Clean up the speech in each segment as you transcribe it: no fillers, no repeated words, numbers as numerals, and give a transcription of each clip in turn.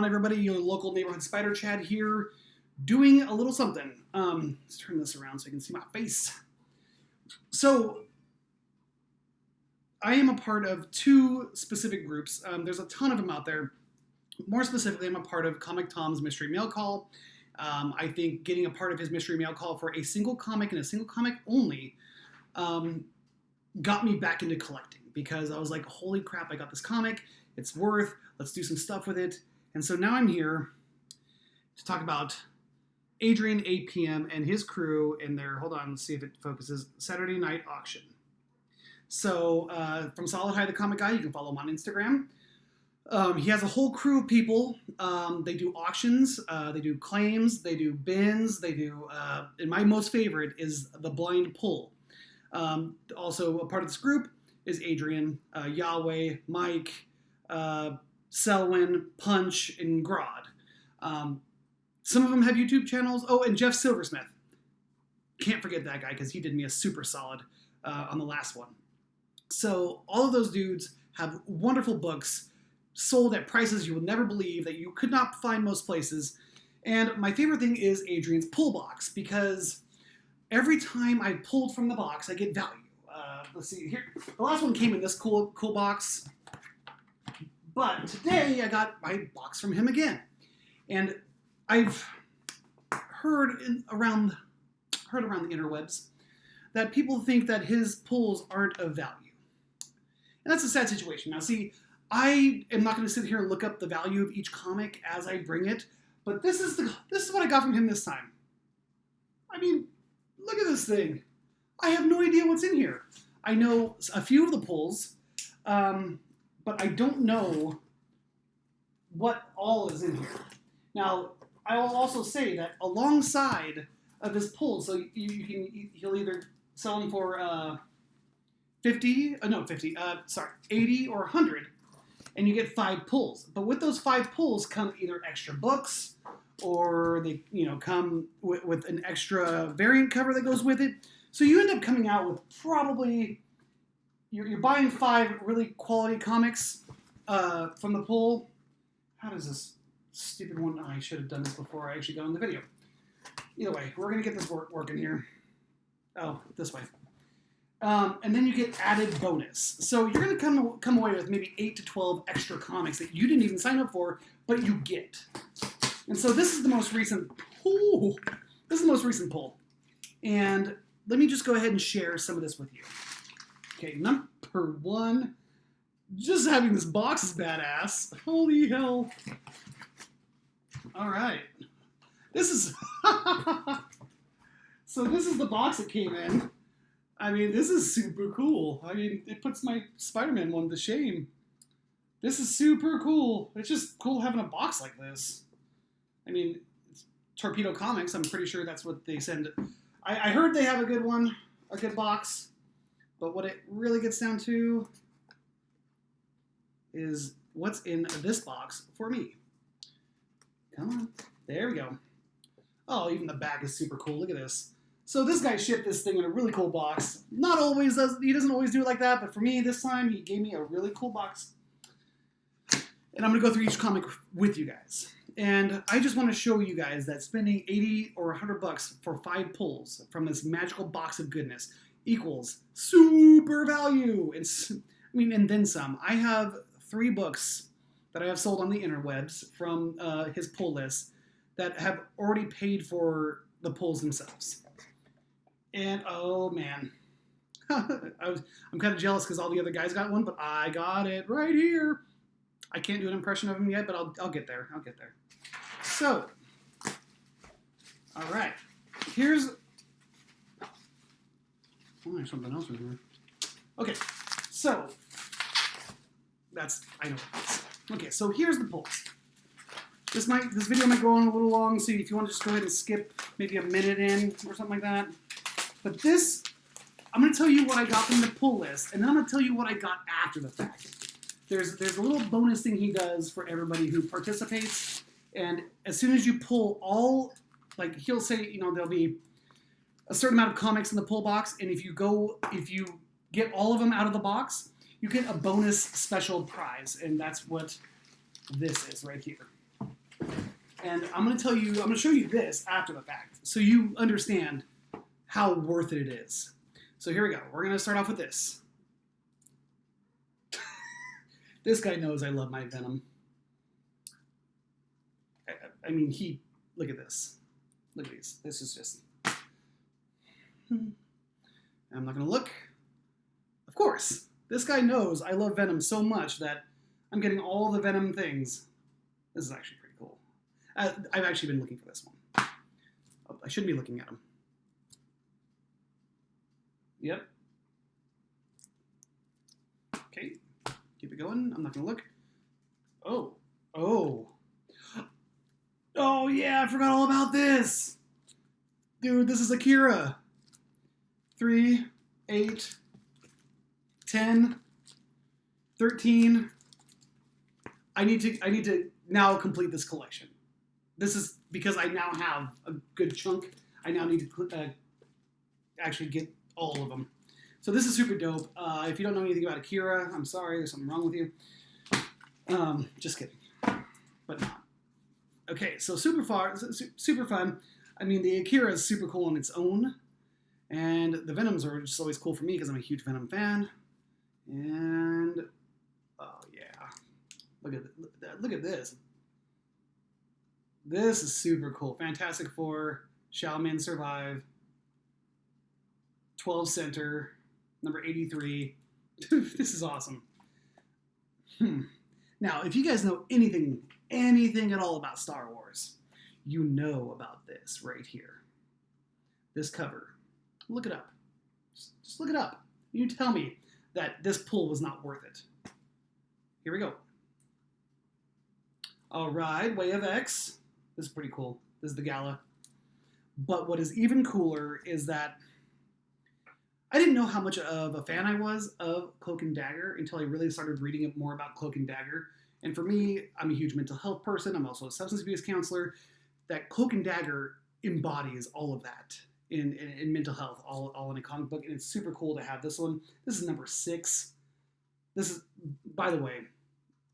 Everybody, your local neighborhood spider Chad here, doing a little something. Let's turn this around so you can see my face. So, I am a part of two specific groups. There's a ton of them out there. More specifically, I'm a part of Comic Tom's Mystery Mail Call. I think getting a part of his Mystery Mail Call for a single comic and a single comic only got me back into collecting because I was like, holy crap, I got this comic. It's worth, let's do some stuff with it. And so now I'm here to talk about Adrian APM and his crew and their, hold on, let's see if it focuses, Saturday night auction. So from Solid High the Comic Guy, you can follow him on Instagram. He has a whole crew of people. They do auctions, they do claims, they do bins, they do, and my most favorite is the blind pull. Also a part of this group is Adrian, Yahweh, Mike, Selwyn, Punch, and Grodd. Some of them have YouTube channels. Oh, and Jeff Silversmith. Can't forget that guy because he did me a super solid on the last one. So all of those dudes have wonderful books sold at prices you would never believe that you could not find most places. And my favorite thing is Adrian's pull box because every time I pulled from the box, I get value. Let's see here. The last one came in this cool box. But today I got my box from him again. And I've heard around the interwebs that people think that his pulls aren't of value. And that's a sad situation. Now see, I am not going to sit here and look up the value of each comic as I bring it, but this is what I got from him this time. I mean, look at this thing. I have no idea what's in here. I know a few of the pulls, but I don't know what all is in here. Now, I will also say that alongside of his pulls, so he'll either sell them for 80 or 100, and you get 5 pulls. But with those 5 pulls come either extra books, or they come with an extra variant cover that goes with it. So you end up coming out with probably, you're buying 5 really quality comics from the pull. How does this stupid one, I should have done this before I actually got on the video. Either way, we're going to get this working here. Oh, this way. And then you get added bonus. So you're going to come away with maybe 8 to 12 extra comics that you didn't even sign up for, but you get. And so this is the most recent pull. This is the most recent pull. And let me just go ahead and share some of this with you. Okay, number 1. Just having this box is badass. Holy hell. All right. This is... So this is the box that came in. I mean, this is super cool. I mean, it puts my Spider-Man one to shame. This is super cool. It's just cool having a box like this. I mean, it's Torpedo Comics. I'm pretty sure that's what they send. I heard they have a good one, a good box. But what it really gets down to is what's in this box for me. Come on. There we go. Oh, even the back is super cool. Look at this. So this guy shipped this thing in a really cool box. Not always does, he doesn't always do it like that, but for me this time he gave me a really cool box. And I'm going to go through each comic with you guys. And I just want to show you guys that spending 80 or 100 bucks for 5 pulls from this magical box of goodness equals super value. And then some. I have 3 books that I have sold on the interwebs from his pull list that have already paid for the pulls themselves. And oh man, I'm kind of jealous because all the other guys got one, but I got it right here. I can't do an impression of him yet, but I'll get there. I'll get there. So, all right, here's. Oh, there's something else in here. Okay, so I know. Okay, so here's the pulls. This video might go on a little long, so if you want to just go ahead and skip maybe a minute in or something like that. But this, I'm going to tell you what I got from the pull list, and then I'm going to tell you what I got after the fact. There's a little bonus thing he does for everybody who participates, and as soon as you pull all, like he'll say, there'll be a certain amount of comics in the pull box, and if you get all of them out of the box, you get a bonus special prize, and that's what this is right here. And I'm going to show you this after the fact, so you understand how worth it is. So here we go. We're going to start off with this. This guy knows I love my Venom. I mean, look at this. Look at these. This is just... I'm not going to look. Of course, this guy knows I love Venom so much that I'm getting all the Venom things. This is actually pretty cool. I've actually been looking for this one. Oh, I shouldn't be looking at him. Yep. Okay. Keep it going. I'm not going to look. Oh. Oh. Oh, yeah, I forgot all about this. Dude, this is Akira. 3, 8, 10, 13. I need to now complete this collection. This is because I now have a good chunk. I now need to actually get all of them. So this is super dope. If you don't know anything about Akira, I'm sorry, there's something wrong with you. Just kidding, but not. Okay, so super fun. I mean, the Akira is super cool on its own, and the Venoms are just always cool for me because I'm a huge Venom fan. And oh yeah, look at this. This is super cool. Fantastic Four, Shall Men Survive, 12 Center, number 83. This is awesome. Now, if you guys know anything at all about Star Wars, you know about this right here. This cover. Look it up. Just look it up. You tell me that this pull was not worth it. Here we go. All right, Way of X. This is pretty cool. This is the Gala. But what is even cooler is that I didn't know how much of a fan I was of Cloak and Dagger until I really started reading more about Cloak and Dagger. And for me, I'm a huge mental health person. I'm also a substance abuse counselor. That Cloak and Dagger embodies all of that in mental health, all in a comic book. And it's super cool to have this one. This is number 6. This is, by the way,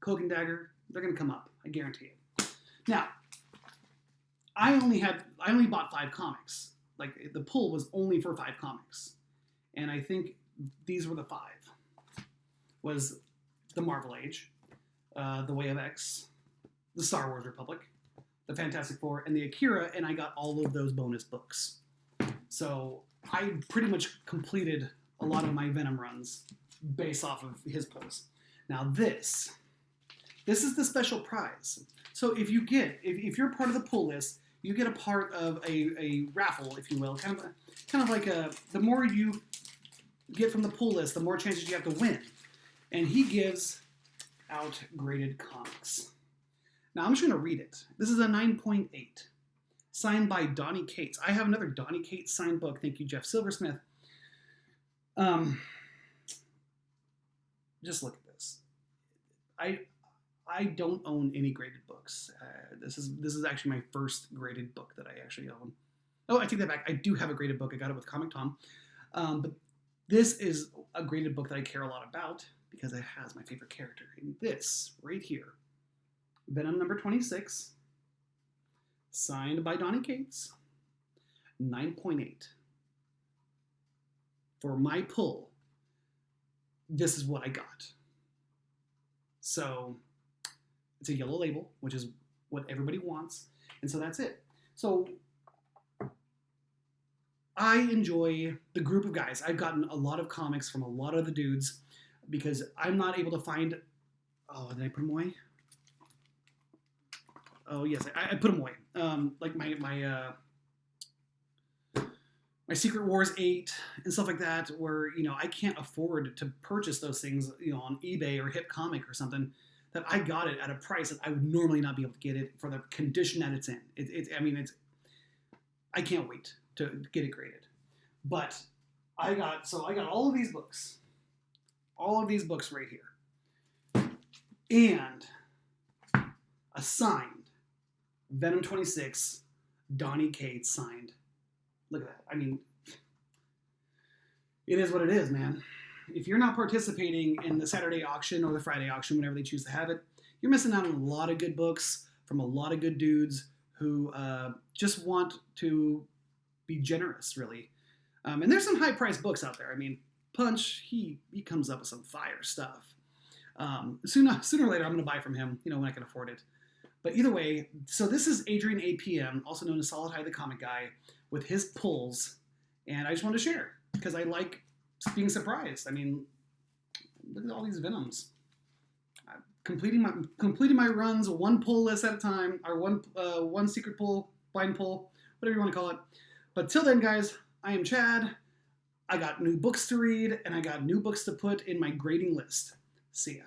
Cloak and Dagger, they're going to come up. I guarantee it. Now, I only bought 5 comics. Like, the pull was only for 5 comics. And I think these were the 5. Was the Marvel Age, the Way of X, the Star Wars Republic, the Fantastic Four, and the Akira, and I got all of those bonus books. So I pretty much completed a lot of my Venom runs based off of his pulls. Now this is the special prize. So if you're part of the pull list, you get a part of a raffle, if you will, kind of like the more you get from the pull list, the more chances you have to win. And he gives out graded comics. Now I'm just going to read it. This is a 9.8, signed by Donny Cates. I have another Donny Cates signed book. Thank you, Jeff Silversmith. Just look at this. I don't own any graded books. This is actually my first graded book that I actually own. Oh, I take that back. I do have a graded book. I got it with Comic Tom. But this is a graded book that I care a lot about because it has my favorite character. And this right here, Venom number 26, signed by Donny Cates, 9.8. For my pull, this is what I got. So it's a yellow label, which is what everybody wants. And so that's it. So I enjoy the group of guys. I've gotten a lot of comics from a lot of the dudes because I'm not able to find... Oh, did I put them away? Oh, yes, I put them away. Like my Secret Wars 8 and stuff like that, where, I can't afford to purchase those things, on eBay or Hip Comic or something, that I got it at a price that I would normally not be able to get it for the condition that it's in. I can't wait to get it graded. But I got all of these books. All of these books right here. And a signed Venom 26, Donny Cates signed. Look at that. It is what it is, man. If you're not participating in the Saturday auction or the Friday auction, whenever they choose to have it, you're missing out on a lot of good books from a lot of good dudes who just want to be generous, really. And there's some high-priced books out there. I mean, Punch, he comes up with some fire stuff. Sooner or later, I'm going to buy from him, when I can afford it. But either way, so this is Adrian APM, also known as Solid High the Comic Guy, with his pulls. And I just wanted to share, because I like being surprised. I mean, look at all these Venoms. Completing my runs, one pull list at a time, or one secret pull, blind pull, whatever you want to call it. But till then, guys, I am Chad. I got new books to read, and I got new books to put in my grading list. See ya.